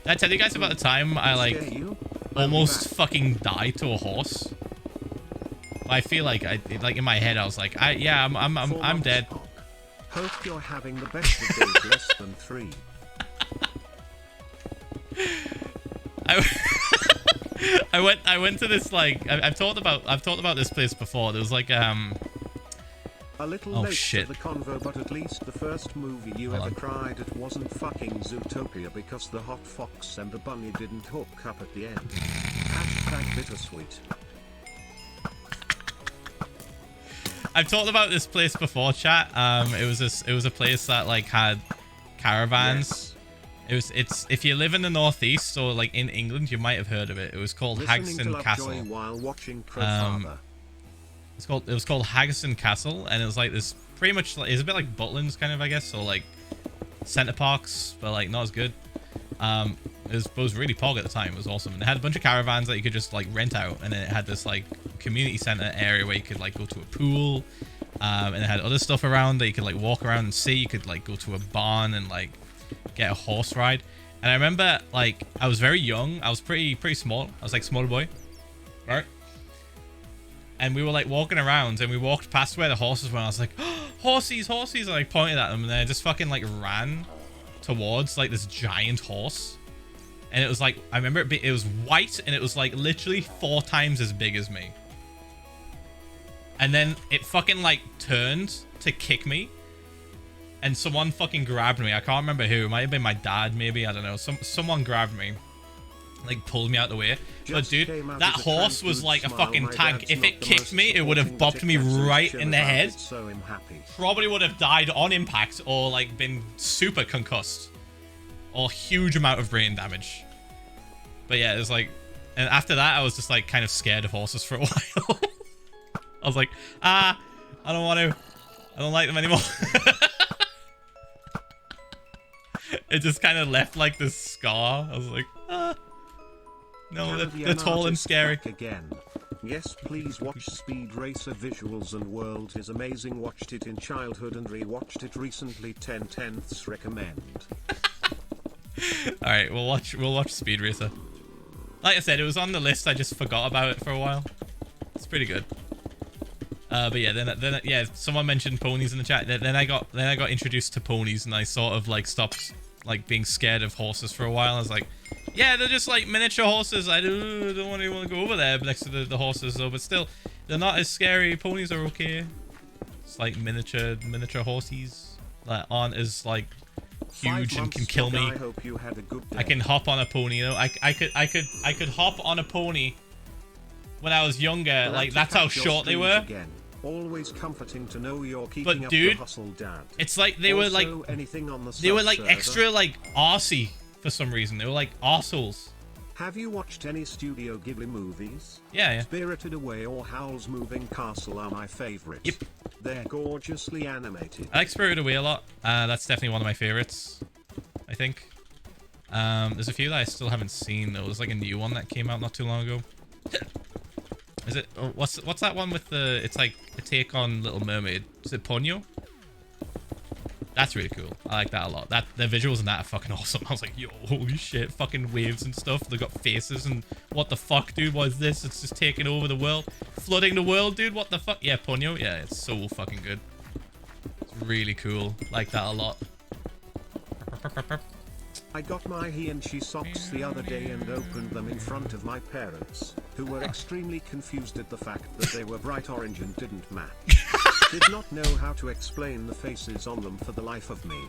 Did I tell you guys about the time I like almost fucking died to a horse? I feel like like in my head I was like, I'm dead. Hope you're having the best of days less than 3. I went to this like I've talked about this place before. There was like a little late to the convo, but at least the first movie you ever cried at wasn't fucking Zootopia because the hot fox and the bunny didn't hook up at the end. Hashtag bittersweet. I've talked about this place before, chat. It was a place that like had caravans. Yes. It's if you live in the northeast or like in England, you might have heard of it. It was called Hannahxxrose Castle. While watching it was called Hannahxrose Castle, and it was like this pretty much like, it's a bit like Butlins kind of, I guess, or like Center Parks, but like not as good. It was really pog at the time. It was awesome, and it had a bunch of caravans that you could just like rent out, and then it had this like community center area where you could like go to a pool, and it had other stuff around that you could like walk around and see. You could like go to a barn and like get a horse ride. And I remember like I was very young. I was pretty small. I was like small boy, right? And we were like walking around, and we walked past where the horses were, and I was like, oh, horsies, horsies, and I pointed at them, and then I just fucking like ran towards like this giant horse. And it was like, I remember it was white, and it was like literally 4 times as big as me. And then it fucking like turned to kick me, and someone fucking grabbed me. I can't remember who. It might have been my dad, maybe. I don't know. Someone grabbed me, like pulled me out the way. But dude, that horse was like a fucking tank. If it kicked me, it would have bopped me right in the head. Probably would have died on impact, or like been super concussed, or huge amount of brain damage. But yeah, it was like, and after that I was just like kind of scared of horses for a while. I was like, I don't want to. I don't like them anymore. It just kind of left like this scar. I was like, no, they're tall and scary. Again. Yes, please watch Speed Racer visuals and world is amazing. Watched it in childhood and rewatched it recently. 10/10ths recommend. All right, we'll watch Speed Racer. Like I said, it was on the list. I just forgot about it for a while. It's pretty good. But yeah, then yeah, someone mentioned ponies in the chat. Then I got introduced to ponies, and I sort of like stopped like being scared of horses for a while. I was like, yeah, they're just like miniature horses. I don't want to go over there next to the horses though. But still, they're not as scary. Ponies are okay. It's like miniature horsies that aren't as like huge and can kill me. I hope you had a good day. I can hop on a pony. You know, I could hop on a pony when I was younger. Like that's how short they were. Again. Always comforting to know you're keeping but up dude, the hustle, Dad. It's like they were like anything on the they were like extra like arsey for some reason. They were like arseholes. Have you watched any Studio Ghibli movies? Yeah. Spirited Away or Howl's Moving Castle are my favorites. Yep. They're gorgeously animated. I like Spirited Away a lot. That's definitely one of my favorites, I think. There's a few that I still haven't seen though. There's like a new one that came out not too long ago. Is it? Oh, what's that one with the? It's like a take on Little Mermaid. Is it Ponyo? That's really cool. I like that a lot. The visuals in that are fucking awesome. I was like, yo, holy shit, fucking waves and stuff. They got faces and what the fuck, dude? What is this? It's just taking over the world, flooding the world, dude. What the fuck? Yeah, Ponyo. Yeah, it's so fucking good. It's really cool. Like that a lot. I got my he and she socks the other day and opened them in front of my parents, who were extremely confused at the fact that they were bright orange and didn't match. Did not know how to explain the faces on them for the life of me.